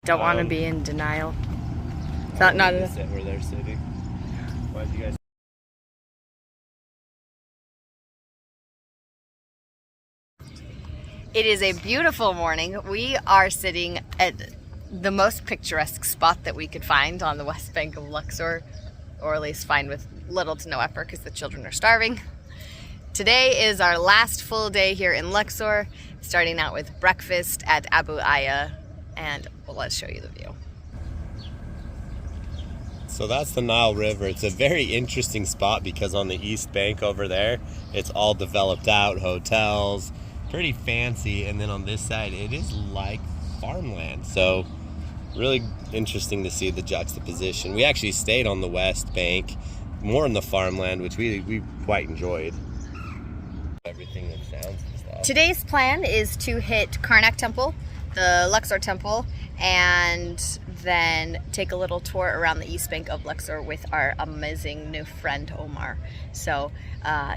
Don't want to be in denial. Is that not enough? Where they're sitting. Why'd you guys? It is a beautiful morning. We are sitting at the most picturesque spot that we could find on the west bank of Luxor, or at least find with little to no effort because the children are starving. Today is our last full day here in Luxor, starting out with breakfast at Abu Aya, and well, let's show you the view. So that's the Nile River. It's a very interesting spot because on the east bank over there, it's all developed out, hotels, pretty fancy, and then on this side, it is like farmland. So really interesting to see the juxtaposition. We actually stayed on the west bank, more in the farmland, which we quite enjoyed. Everything that sounds and stuff. Today's plan is to hit Karnak Temple, the Luxor Temple, and then take a little tour around the east bank of Luxor with our amazing new friend Omar. So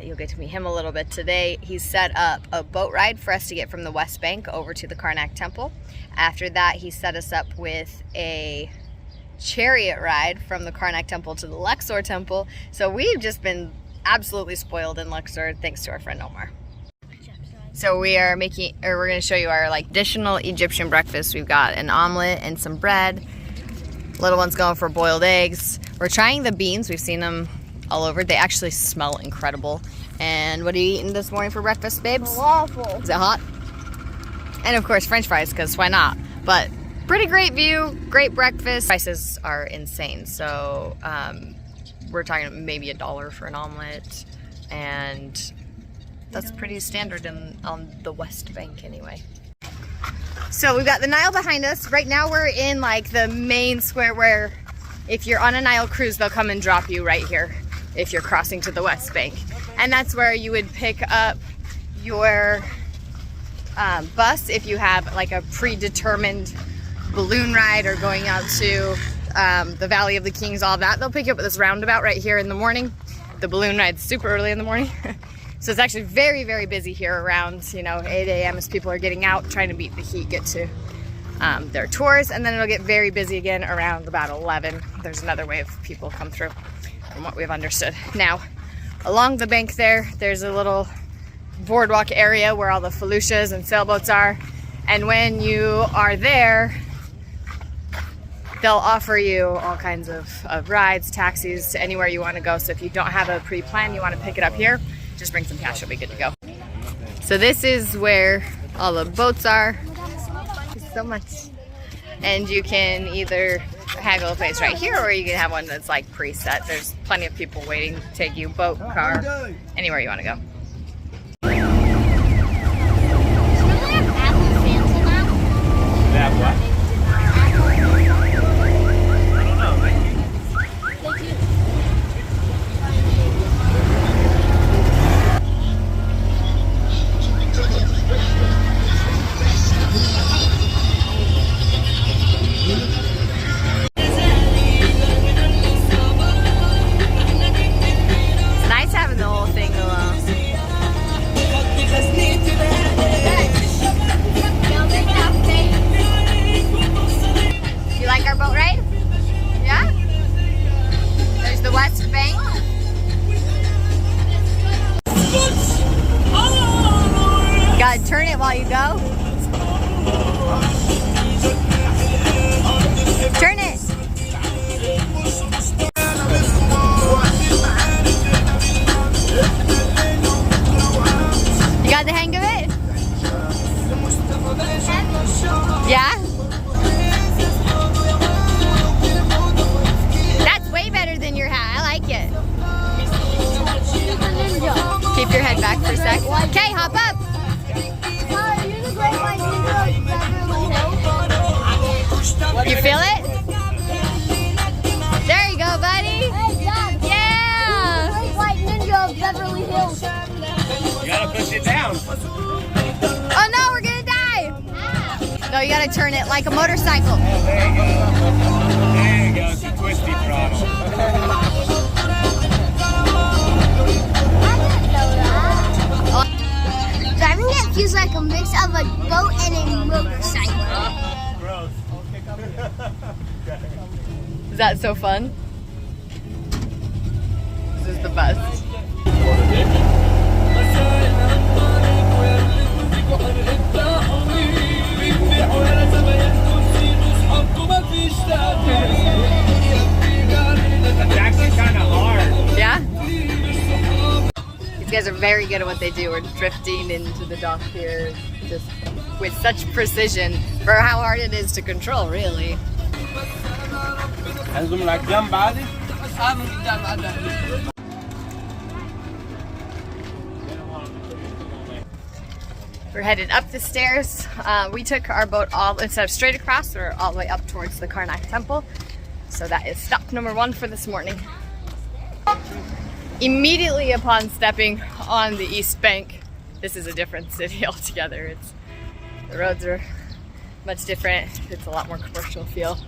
you'll get to meet him a little bit today. He's set up a boat ride for us to get from the west bank over to the Karnak Temple. After that, he set us up with a chariot ride from the Karnak Temple to the Luxor Temple. So we've just been absolutely spoiled in Luxor thanks to our friend Omar. So we're going to show you our traditional Egyptian breakfast. We've got an omelet and some bread. Little one's going for boiled eggs. We're trying the beans. We've seen them all over. They actually smell incredible. And what are you eating this morning for breakfast, babes? Waffle. Is it hot? And of course, French fries, because why not? But pretty great view, great breakfast. Prices are insane. So we're talking maybe $1 for an omelet, and that's pretty standard on the west bank anyway. So we've got the Nile behind us. Right now we're in the main square where if you're on a Nile cruise, they'll come and drop you right here if you're crossing to the west bank. And that's where you would pick up your bus if you have a predetermined balloon ride or going out to the Valley of the Kings, all that. They'll pick you up at this roundabout right here in the morning. The balloon ride's super early in the morning. So it's actually very, very busy here around 8 a.m. as people are getting out, trying to beat the heat, get to their tours. And then it'll get very busy again around about 11. There's another wave of people come through from what we've understood. Now, along the bank there's a little boardwalk area where all the felucias and sailboats are. And when you are there, they'll offer you all kinds of rides, taxis to anywhere you want to go. So if you don't have a pre-plan, you want to pick it up here, just bring some cash, you'll be good to go. So this is where all the boats are. Thank you so much. And you can either haggle a place right here, or you can have one that's preset. There's plenty of people waiting to take you, boat, car, anywhere you want to go. Turn it while you go. Turn it. You got the hang of it? Yeah? That's way better than your hat. I like it. Keep your head back for a sec. Okay, hop up. You feel it? There you go, buddy. Hey, Dad. Yeah. Great White Ninja of Beverly Hills. You gotta push it down. Oh no, we're gonna die. No, you gotta turn it like a motorcycle. There you go. There you go. It's a twisty throttle. Driving it feels like a mix of a boat and a motorcycle. Gross. Is that so fun? This is the best. It's actually kind of hard. Yeah? These guys are very good at what they do. We're drifting into the dock here just with such precision for how hard it is to control, really. We're headed up the stairs. We took our boat instead of straight across, we're all the way up towards the Karnak temple. So that is stop number 1 for this morning. Immediately upon stepping on the east bank, this is a different city altogether. The roads are much different. It's a lot more commercial feel.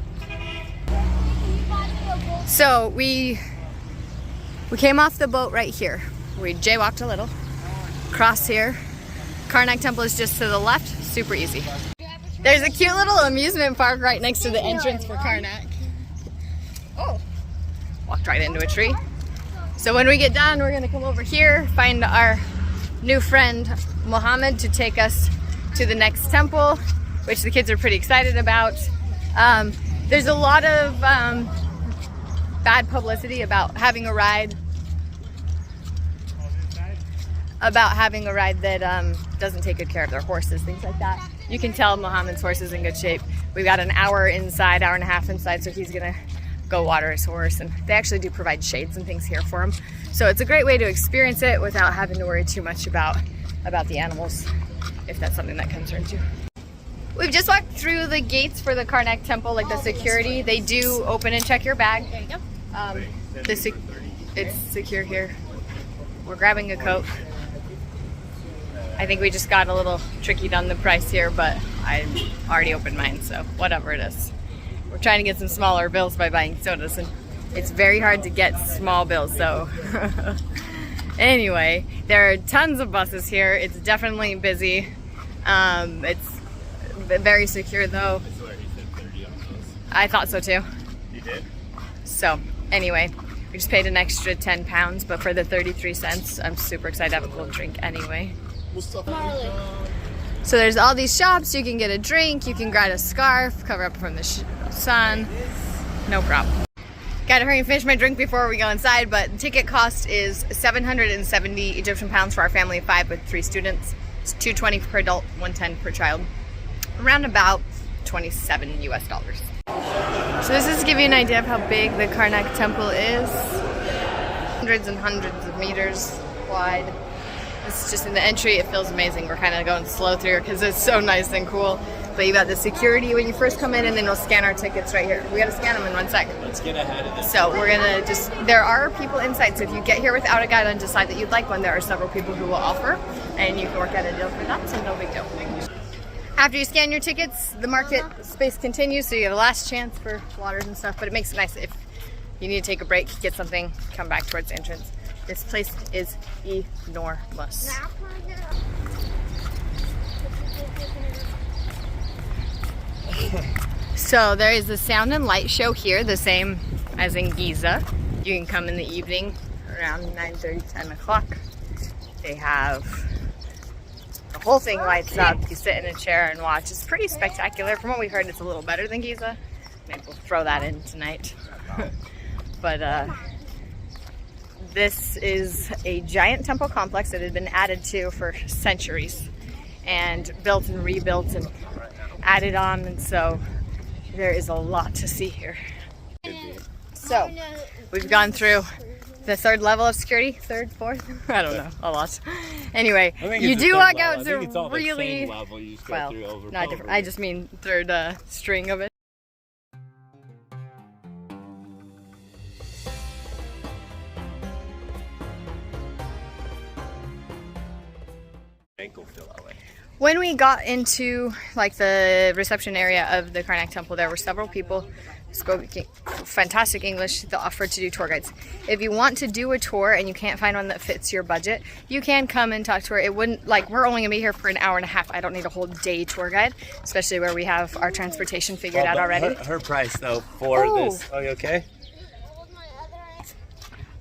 So we came off the boat right here. We jaywalked a little, cross here. Karnak temple is just to the left, super easy. There's a cute little amusement park right next to the entrance for Karnak. Oh, walked right into a tree. So when we get done, we're gonna come over here, find our new friend Mohammed to take us to the next temple, which the kids are pretty excited about. There's a lot of bad publicity about having a ride that doesn't take good care of their horses, things like that. You can tell Mohammed's horse is in good shape. We've got an hour inside, hour and a half inside, so he's gonna go water his horse, and they actually do provide shades and things here for him. So it's a great way to experience it without having to worry too much about the animals, if that's something that concerns you. We've just walked through the gates for the Karnak temple, like the security. They do open and check your bag. There you go. It's secure here. We're grabbing a Coke. I think we just got a little tricky on the price here, but I already opened mine, so whatever it is. We're trying to get some smaller bills by buying sodas, and it's very hard to get small bills, so. Anyway, there are tons of buses here. It's definitely busy. It's very secure though. I thought so too. You did? So anyway, we just paid an extra 10 pounds, but for the 33 cents, I'm super excited to have a cold drink anyway. So there's all these shops. You can get a drink, you can grab a scarf, cover up from the sun, no problem. Gotta hurry and finish my drink before we go inside, but the ticket cost is 770 Egyptian pounds for our family of 5 with 3 students. It's $220 per adult, $110 per child. Around about $27 US. So this is to give you an idea of how big the Karnak temple is. Hundreds and hundreds of meters wide. This is just in the entry. It feels amazing. We're kind of going slow through because it's so nice and cool. But you got the security when you first come in, and then we'll scan our tickets right here. We gotta scan them in 1 sec. Let's get ahead of this. So we're gonna there are people inside, so if you get here without a guide and decide that you'd like one, there are several people who will offer, and you can work out a deal for that, so no big deal. After you scan your tickets, the market space continues, so you get a last chance for waters and stuff, but it makes it nice if you need to take a break, get something, come back towards the entrance. This place is enormous. So there is the sound and light show here, the same as in Giza. You can come in the evening around 9:30, 10 o'clock. They have the whole thing lights up. You sit in a chair and watch. It's pretty spectacular. From what we heard, it's a little better than Giza. Maybe we'll throw that in tonight. But this is a giant temple complex that had been added to for centuries and built and rebuilt and added on, and so there is a lot to see here. So we've gone through the 3rd level of security, 3rd, 4th, I don't know, a lot. Anyway, you do walk out to really, well, not different. I just mean 3rd string of it. Ankle feel that way. When we got into like the reception area of the Karnak temple, there were several people who spoke fantastic English that offered to do tour guides. If you want to do a tour and you can't find one that fits your budget, you can come and talk to her. It wouldn't, like, we're only gonna be here for an hour and a half. I don't need a whole day tour guide, especially where we have our transportation figured out already. Her price though for this. Oh, you okay?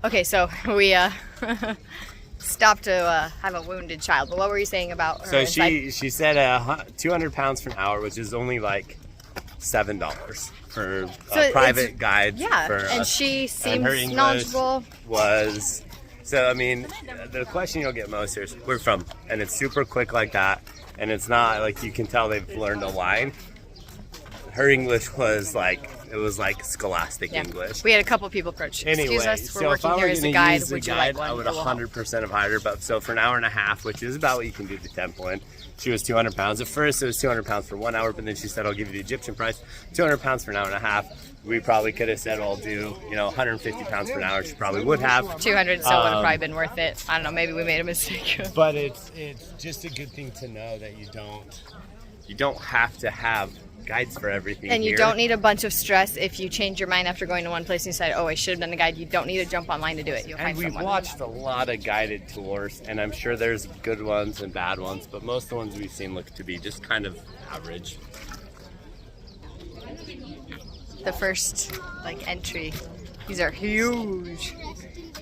Okay, so we stopped to have a wounded child. But what were you saying about her? So she said 200 pounds for an hour, which is only like $7 for a private guide. Yeah, for and us. she seems And her English knowledgeable. Was so. I mean, the question you'll get most here is where from, and it's super quick like that, and it's not like you can tell they've learned a line. Her English was like, it was like scholastic English. We had a couple people approach. Anyway, Excuse us, we're so if working I here were as a going to guide. use the Would you like guide, one? I would It will help. 100% have hired her. But so for an hour and a half, which is about what you can do the temple in, she was 200 pounds. At first, it was 200 pounds for 1 hour, but then she said, "I'll give you the Egyptian price, 200 pounds for an hour and a half." We probably could have said, "I'll do, 150 pounds for an hour." She probably would have. 200 still would have probably been worth it. I don't know. Maybe we made a mistake. But it's just a good thing to know that you don't have to have guides for everything. And you here. don't need a bunch of stress if you change your mind after going to one place and you decide, oh, I should have done a guide. You don't need to jump online to do it. You'll And find we've someone. watched a lot of guided tours, and I'm sure there's good ones and bad ones, but most of the ones we've seen look to be just kind of average. The first entry. These are huge.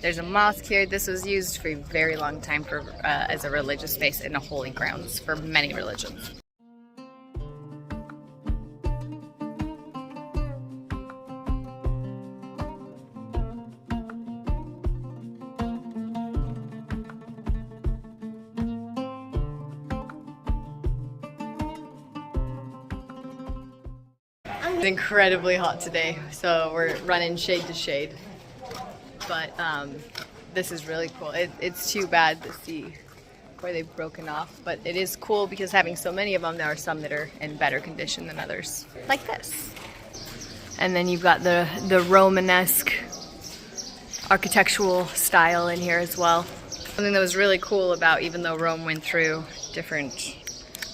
There's a mosque here. This was used for a very long time for as a religious space in a holy grounds for many religions. It's incredibly hot today, so we're running shade to shade. But this is really cool. It's too bad to see where they've broken off, but it is cool because having so many of them, there are some that are in better condition than others, like this. And then you've got the Romanesque architectural style in here as well. Something that was really cool about, even though Rome went through different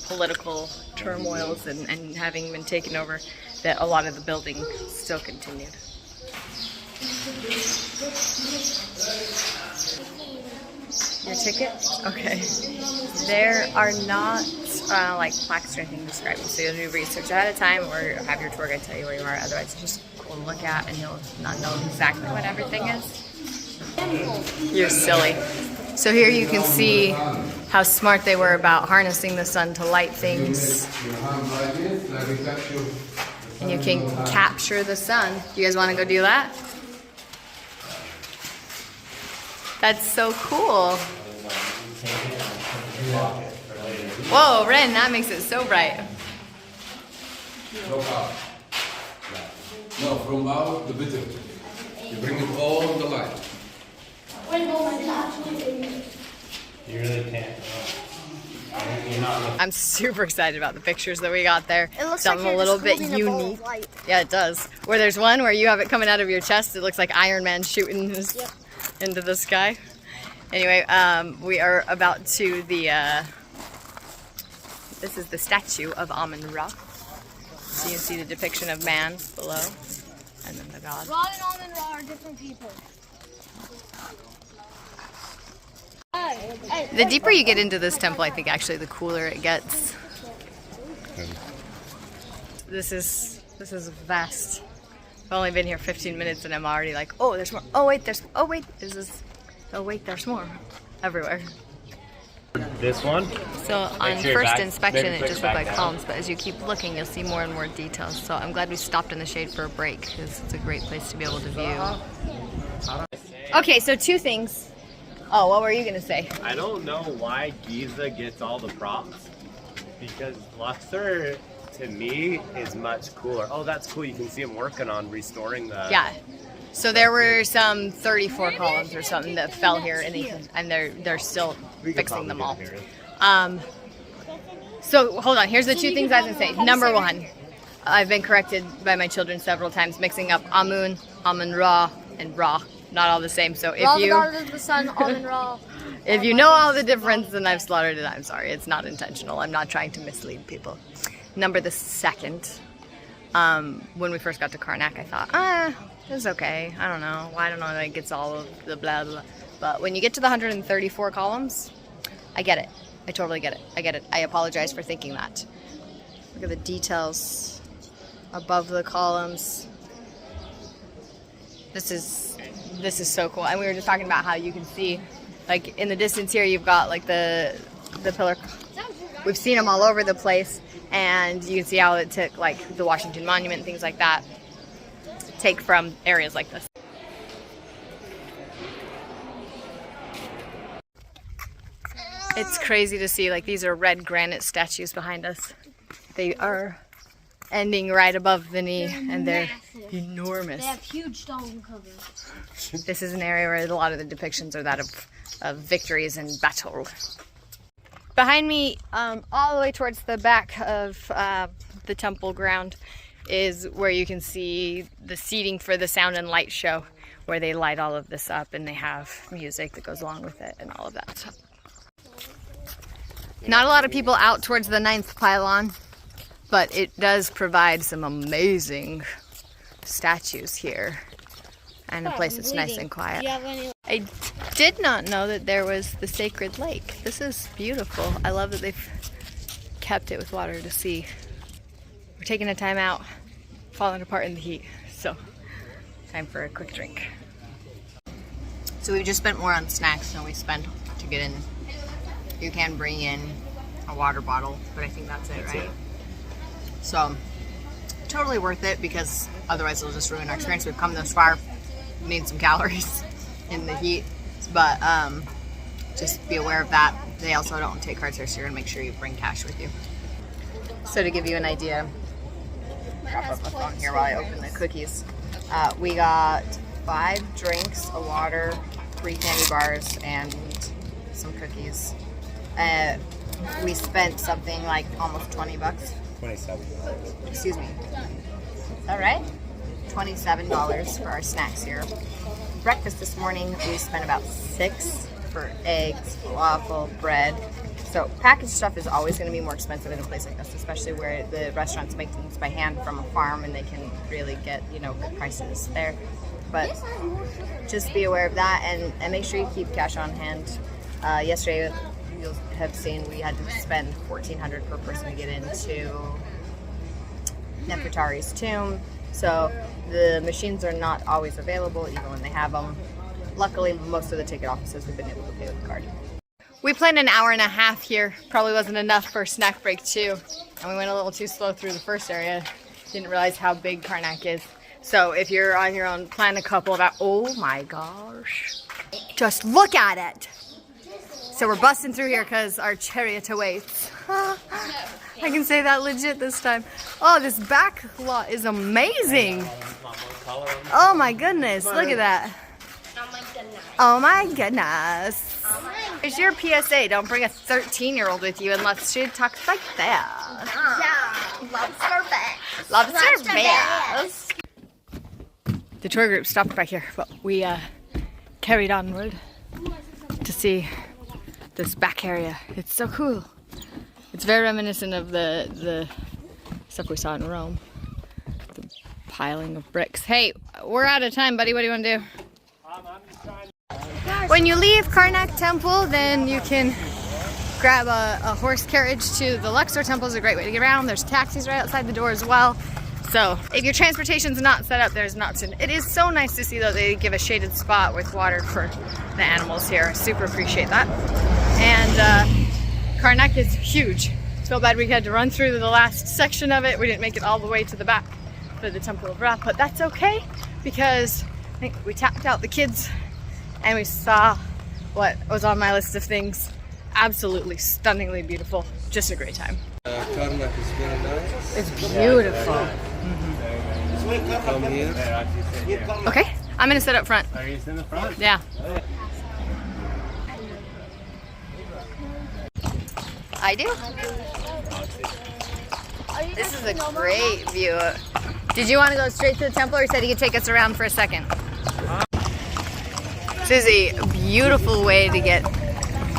political turmoils and having been taken over, that a lot of the building still continued. Your ticket? Okay. There are not like plaques or anything describing, so you'll do research ahead of time or have your tour guide tell you where you are. Otherwise, it's just cool to look at and you'll not know exactly what everything is. You're silly. So here you can see how smart they were about harnessing the sun to light things. And you can capture the sun. You guys want to go do that? That's so cool. Whoa, Ren, that makes it so bright. No, from out the bitter. You bring it all the light. You really can't. I'm super excited about the pictures that we got there. It looks Something like a you're little just bit holding a ball of unique. light. Yeah, it does. Where there's one where you have it coming out of your chest. It looks like Iron Man shooting his, into the sky. Anyway, we are about to the, this is the statue of Amun-Ra. So you can see the depiction of man below, and then the god. Ra and Amun-Ra are different people. The deeper you get into this temple, I think actually the cooler it gets. This is vast. I've only been here 15 minutes and I'm already like, oh, there's more. Oh wait, there's more. Everywhere. This one? So on sure first back- inspection, maybe it click just back looked like down. columns, but as you keep looking, you'll see more and more details. So I'm glad we stopped in the shade for a break because it's a great place to be able to view. Okay, so two things. Oh, what were you gonna say? I don't know why Giza gets all the props, because Luxor, to me, is much cooler. Oh, that's cool. You can see him working on restoring the... Yeah. So there were some 34 columns or something that fell here, and they're still We could fixing them all. probably do it. So hold on. Here's the two things I was gonna say. Number one, I've been corrected by my children several times, mixing up Amun, Amun-Ra, and Ra. not all the same. So if Raw the you daughters of the sun, almond raw. if you know all the difference, then I've slaughtered it. I'm sorry, it's not intentional. I'm not trying to mislead people. Number the second. When we first got to Karnak, I thought, it was okay. I don't know. Well, I don't know that it gets all of the blah blah. But when you get to the 134 columns, I get it. I totally get it. I get it. I apologize for thinking that. Look at the details above the columns. This is so cool. And we were just talking about how you can see, like in the distance here, you've got like the pillar. We've seen them all over the place, and you can see how it took like the Washington Monument and things like that take from areas like this. It's crazy to see, like, these are red granite statues behind us. They are ending right above the knee, and they're enormous. They have huge stone covers. This is an area where a lot of the depictions are that of victories in battle. Behind me, all the way towards the back of the temple ground, is where you can see the seating for the sound and light show, where they light all of this up and they have music that goes along with it and all of that stuff. Not a lot of people out towards the 9th pylon, but it does provide some amazing statues here and a place that's nice and quiet. I did not know that there was the sacred lake. This is beautiful. I love that they've kept it with water to see. We're taking a time out, falling apart in the heat, so time for a quick drink. So we've just spent more on snacks than we spent to get in. You can bring in a water bottle, but I think that's it, right? So, totally worth it, because otherwise it'll just ruin our experience. We've come this far, need some calories in the heat, but just be aware of that. They also don't take cards here, so you're gonna make sure you bring cash with you. So to give you an idea, prop up my phone here while I open the cookies. We got 5 drinks, a water, 3 candy bars, and some cookies. We spent something like almost 20 bucks. $27. Excuse me. Is that right? $27 for our snacks here. Breakfast this morning, we spent about $6 for eggs, falafel, bread. So packaged stuff is always going to be more expensive in a place like this, especially where the restaurants make things by hand from a farm and they can really get, you know, good prices there. But just be aware of that, and make sure you keep cash on hand. Yesterday, you'll have seen we had to spend $1,400 per person to get into Nefertari's tomb. So the machines are not always available, even when they have them. Luckily, most of the ticket offices have been able to pay with the card. We planned an hour and a half here. Probably wasn't enough for a snack break too. And we went a little too slow through the first area. Didn't realize how big Karnak is. So if you're on your own, plan a couple of hours. Oh my gosh. Just look at it. So we're busting through here because our chariot awaits. I can say that legit this time. Oh, this back lot is amazing. Oh my goodness, look at that. Oh my goodness. Here's your PSA. Don't bring a 13-year-old with you unless she talks like that. Yeah, lobster bass. Lobster bass. The tour group stopped back here, but we carried onward to see this back area. It's so cool. It's very reminiscent of the stuff we saw in Rome. The piling of bricks. Hey, we're out of time, buddy. What do you want to do? When you leave Karnak Temple, then you can grab a horse carriage to the Luxor Temple. Is a great way to get around. There's taxis right outside the door as well. So if your transportation's not set up, there's an option. It is so nice to see, though, they give a shaded spot with water for the animals here. Super appreciate that. And Karnak is huge. So bad we had to run through the last section of it. We didn't make it all the way to the back for the Temple of Ra, but that's okay, because I think we tapped out the kids and we saw what was on my list of things. Absolutely stunningly beautiful. Just a great time. Karnak is very nice. It's beautiful. Come here. Okay, I'm gonna sit up front. Are you in the front? Yeah. I do. This is a great view. Did you want to go straight to the temple, or said he could take us around for a second? This is a beautiful way to get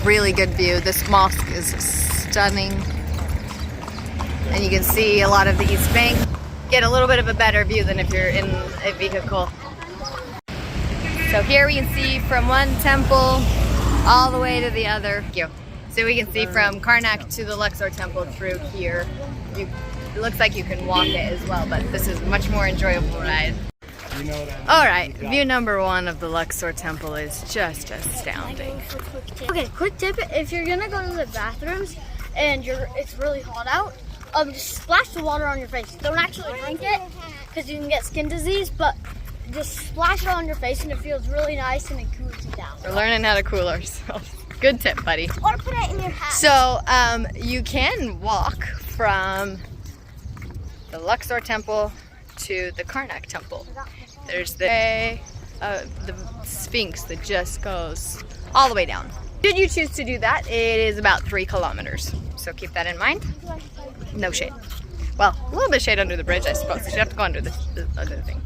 really good view. This mosque is stunning. And you can see a lot of the East Bank. Get a little bit of a better view than if you're in a vehicle. So here we can see from one temple all the way to the other. Thank you. So we can see from Karnak to the Luxor temple through here. It looks like you can walk it as well, but this is a much more enjoyable ride. Alright, view number one of the Luxor temple is just astounding. Okay, quick tip: if you're gonna go to the bathrooms and it's really hot out, just splash the water on your face. Don't actually drink it because you can get skin disease, but just splash it on your face and it feels really nice and it cools you down. We're learning how to cool ourselves. Good tip, buddy. Or put it in your hat. So, you can walk from the Luxor temple to the Karnak temple. There's the Sphinx that just goes all the way down. Should you choose to do that, it is about 3 kilometers. So keep that in mind. No shade. Well, a little bit of shade under the bridge, I suppose. You have to go under the other thing.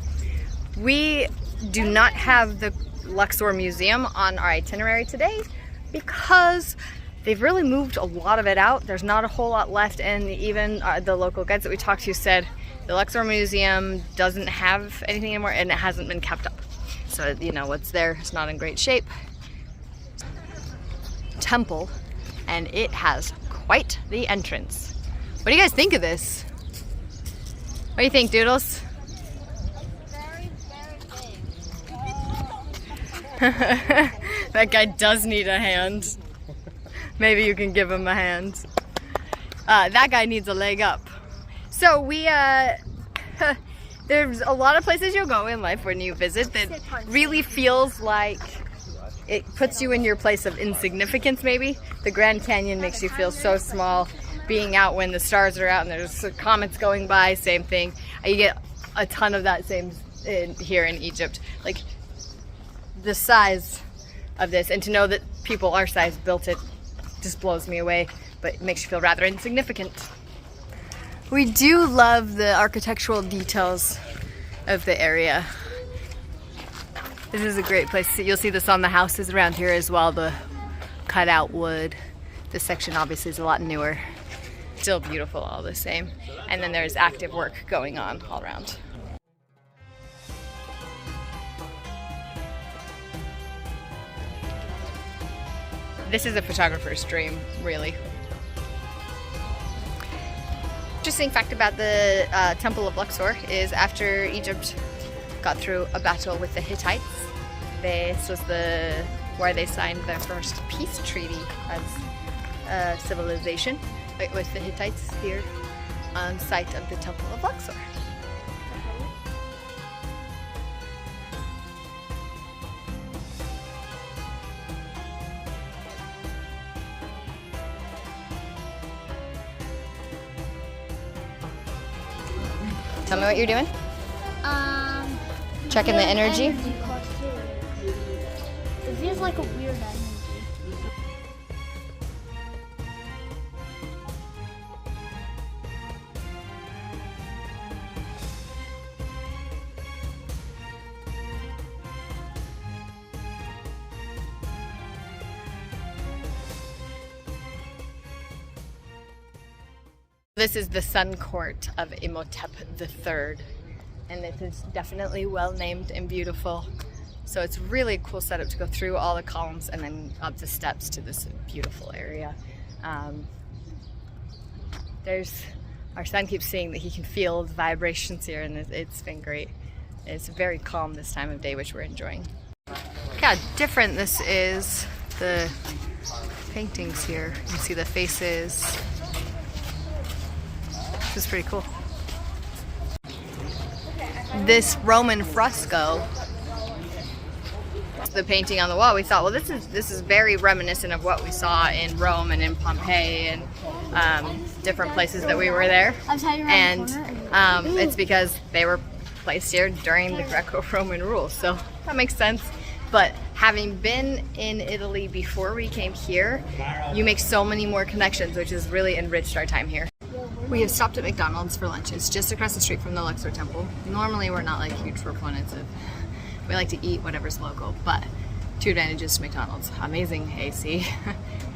We do not have the Luxor Museum on our itinerary today because they've really moved a lot of it out. There's not a whole lot left, and even the local guides that we talked to said the Luxor Museum doesn't have anything anymore and it hasn't been kept up. So, you know, what's there is not in great shape. Temple, and it has quite the entrance. What do you guys think of this? What do you think, Doodles? Very, very big. That guy does need a hand. Maybe you can give him a hand. That guy needs a leg up. So we, there's a lot of places you'll go in life when you visit that really feels like it puts you in your place of insignificance, maybe. The Grand Canyon makes you feel so small. Being out when the stars are out and there's comets going by, same thing. You get a ton of that same here in Egypt. Like, the size of this, and to know that people our size built it just blows me away, but it makes you feel rather insignificant. We do love the architectural details of the area. This is a great place. You'll see this on the houses around here as well, the cut out wood. This section obviously is a lot newer. Still beautiful all the same. And then there's active work going on all around. This is a photographer's dream, really. Interesting fact about the Temple of Luxor is after Egypt got through a battle with the Hittites, this was where they signed their first peace treaty as a civilization with the Hittites here on site of the Temple of Luxor. Tell me what you're doing. Checking the energy. It feels like a weird energy. This is the Sun Court of Imhotep III, and it is definitely well named and beautiful. So it's really a cool setup to go through all the columns and then up the steps to this beautiful area. Our son keeps saying that he can feel the vibrations here, and it's been great. It's very calm this time of day, which we're enjoying. Look how different this is, the paintings here. You can see the faces. This is pretty cool. This Roman fresco, the painting on the wall, we thought, well, this is very reminiscent of what we saw in Rome and in Pompeii and different places that we were there. And it's because they were placed here during the Greco-Roman rule, so that makes sense. But having been in Italy before we came here, you make so many more connections, which has really enriched our time here. We have stopped at McDonald's for lunch. It's just across the street from the Luxor Temple. Normally we're not like huge proponents of, we like to eat whatever's local, but Two advantages to McDonald's: amazing AC,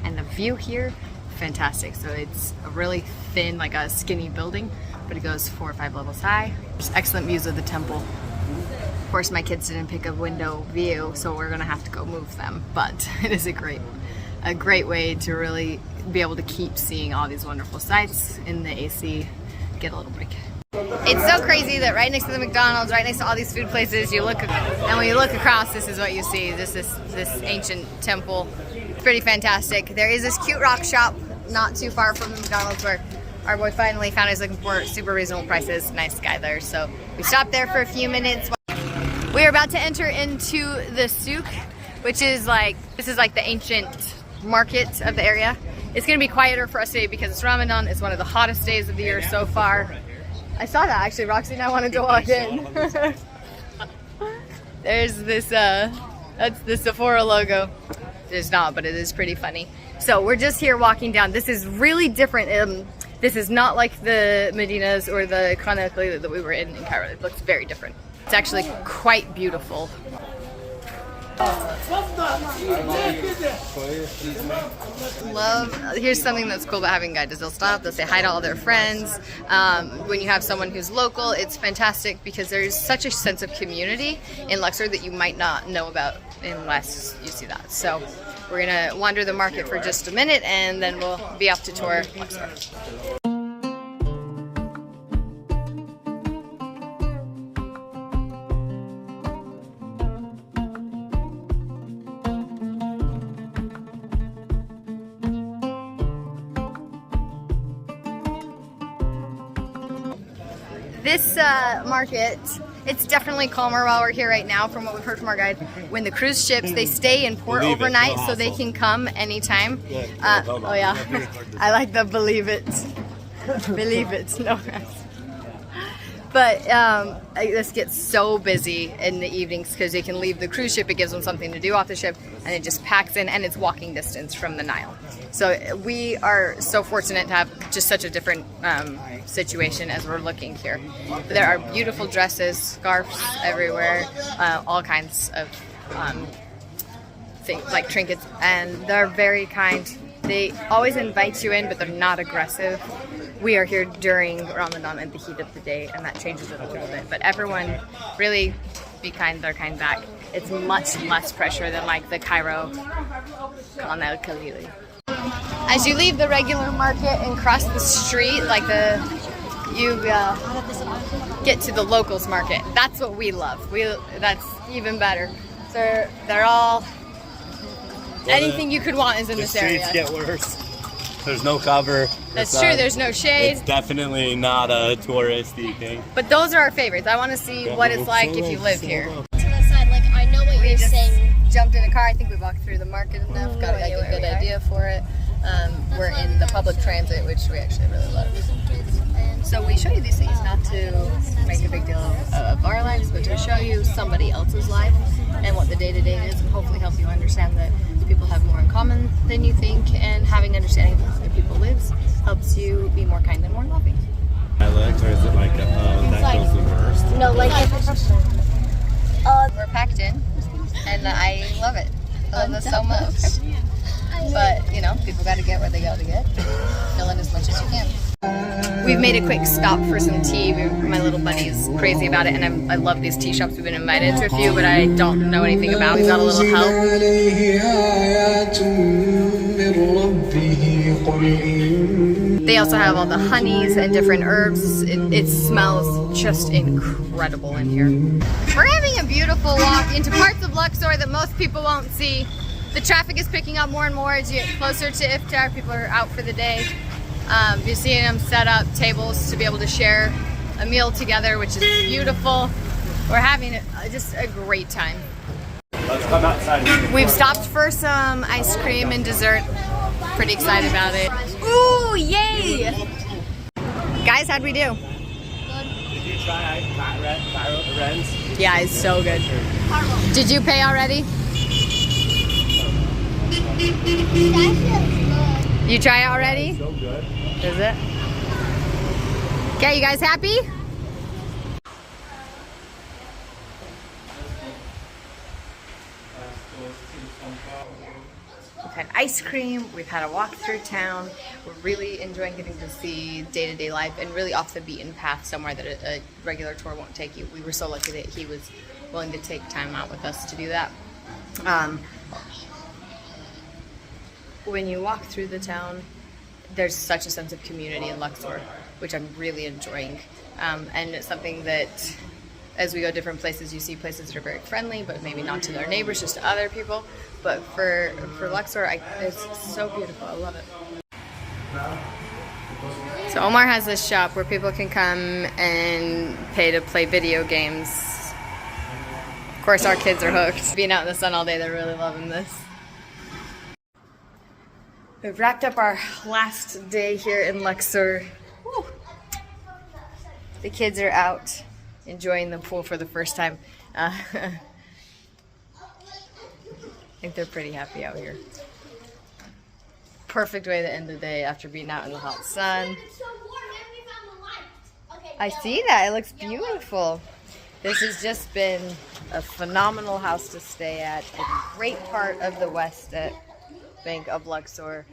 and the view here, fantastic. So it's a really thin, like a skinny building, but it goes 4 or 5 levels high. There's excellent views of the temple. Of course, my kids didn't pick a window view, so we're gonna have to go move them. But it is a great way to really be able to keep seeing all these wonderful sights in the AC. Get a little break. It's so crazy that right next to the McDonald's, right next to all these food places, you look, and when you look across, this is what you see. This ancient temple. It's pretty fantastic. There is this cute rock shop not too far from the McDonald's where our boy finally found us looking for super reasonable prices. Nice guy there. So we stopped there for a few minutes. We are about to enter into the souk, which is like, this is like the ancient market of the area. It's gonna be quieter for us today because it's Ramadan. It's one of the hottest days of the year so far. I saw that actually, Roxy and I wanted to walk in. There's this, that's the Sephora logo. There's not, but it is pretty funny. So we're just here walking down. This is really different. This is not like the Medinas or the Karnak that we were in Cairo. It looks very different. It's actually quite beautiful. Here's something that's cool about having guides. They'll stop, they'll say hi to all their friends. When you have someone who's local, it's fantastic because there's such a sense of community in Luxor that you might not know about unless you see that. So we're gonna wander the market for just a minute and then we'll be off to tour Luxor. This market, it's definitely calmer while we're here right now from what we've heard from our guide. When the cruise ships, they stay in port overnight so they can come anytime. Oh yeah, I like the believe it. Believe it, no rest. But this gets so busy in the evenings because they can leave the cruise ship, it gives them something to do off the ship, and it just packs in, and it's walking distance from the Nile. So we are so fortunate to have just such a different situation as we're looking here. There are beautiful dresses, scarves everywhere, all kinds of things like trinkets, and they're very kind. They always invite you in, but they're not aggressive. We are here during Ramadan at the heat of the day, and that changes it a little bit. But everyone really be kind, they're kind back. It's much less pressure than like the Cairo Karnak Khalili. As you leave the regular market and cross the street, like you get to the locals market. That's what we love. That's even better. So they're all, anything you could want is in this area. The streets get worse. There's no cover. That's true, there's no shade. It's definitely not a touristy thing. But those are our favorites. I want to see what it's like if you live here. To the side, like I know what you're saying. Jumped in a car. I think we walked through the market enough. Got like a good idea for it. We're in the public transit, which we actually really love. So we show you these things not to make a big deal of our lives, but to show you somebody else's life and what the day-to-day is, and hopefully help you understand that people have more in common than you think, and having understanding of how other people lives helps you be more kind and more loving. Or is it like that goes the worst? No, like we're packed in, and I love it. I love this so much. But, you know, people got to get where they got to get. Fill in as much as you can. We've made a quick stop for some tea. My little buddy's crazy about it, and I love these tea shops. We've been invited to a few, but I don't know anything about. We've got a little help. They also have all the honeys and different herbs. It smells just incredible in here. We're having a beautiful walk into parts of Luxor that most people won't see. The traffic is picking up more and more as you get closer to iftar. People are out for the day. You're seeing them set up tables to be able to share a meal together, which is beautiful. We're having just a great time. Let's come outside. We've stopped for some ice cream and dessert. Pretty excited about it. Ooh, yay! Guys, how'd we do? Did you try Cairo Rens? Yeah, it's so good. Did you pay already? You try it already? So good. Is it? Okay, you guys happy? We've had ice cream, we've had a walk through town. We're really enjoying getting to see day-to-day life and really off the beaten path, somewhere that a regular tour won't take you. We were so lucky that he was willing to take time out with us to do that. When you walk through the town, there's such a sense of community in Luxor, which I'm really enjoying. And it's something that, as we go different places, you see places that are very friendly, but maybe not to their neighbors, just to other people. But for Luxor, it's so beautiful. I love it. So Omar has this shop where people can come and pay to play video games. Of course, our kids are hooked. Being out in the sun all day, they're really loving this. We've wrapped up our last day here in Luxor. Woo. The kids are out enjoying the pool for the first time. I think they're pretty happy out here. Perfect way to end the day after being out in the hot sun. I see that. It looks beautiful. This has just been a phenomenal house to stay at. A great part of the west bank of Luxor.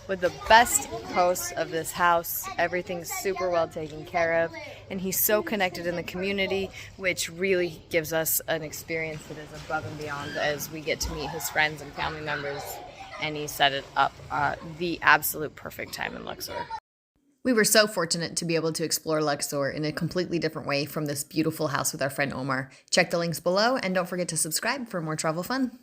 With the best host of this house. Everything's super well taken care of, and he's so connected in the community, which really gives us an experience that is above and beyond as we get to meet his friends and family members, and he set it up the absolute perfect time in Luxor. We were so fortunate to be able to explore Luxor in a completely different way from this beautiful house with our friend Omar. Check the links below, and don't forget to subscribe for more travel fun.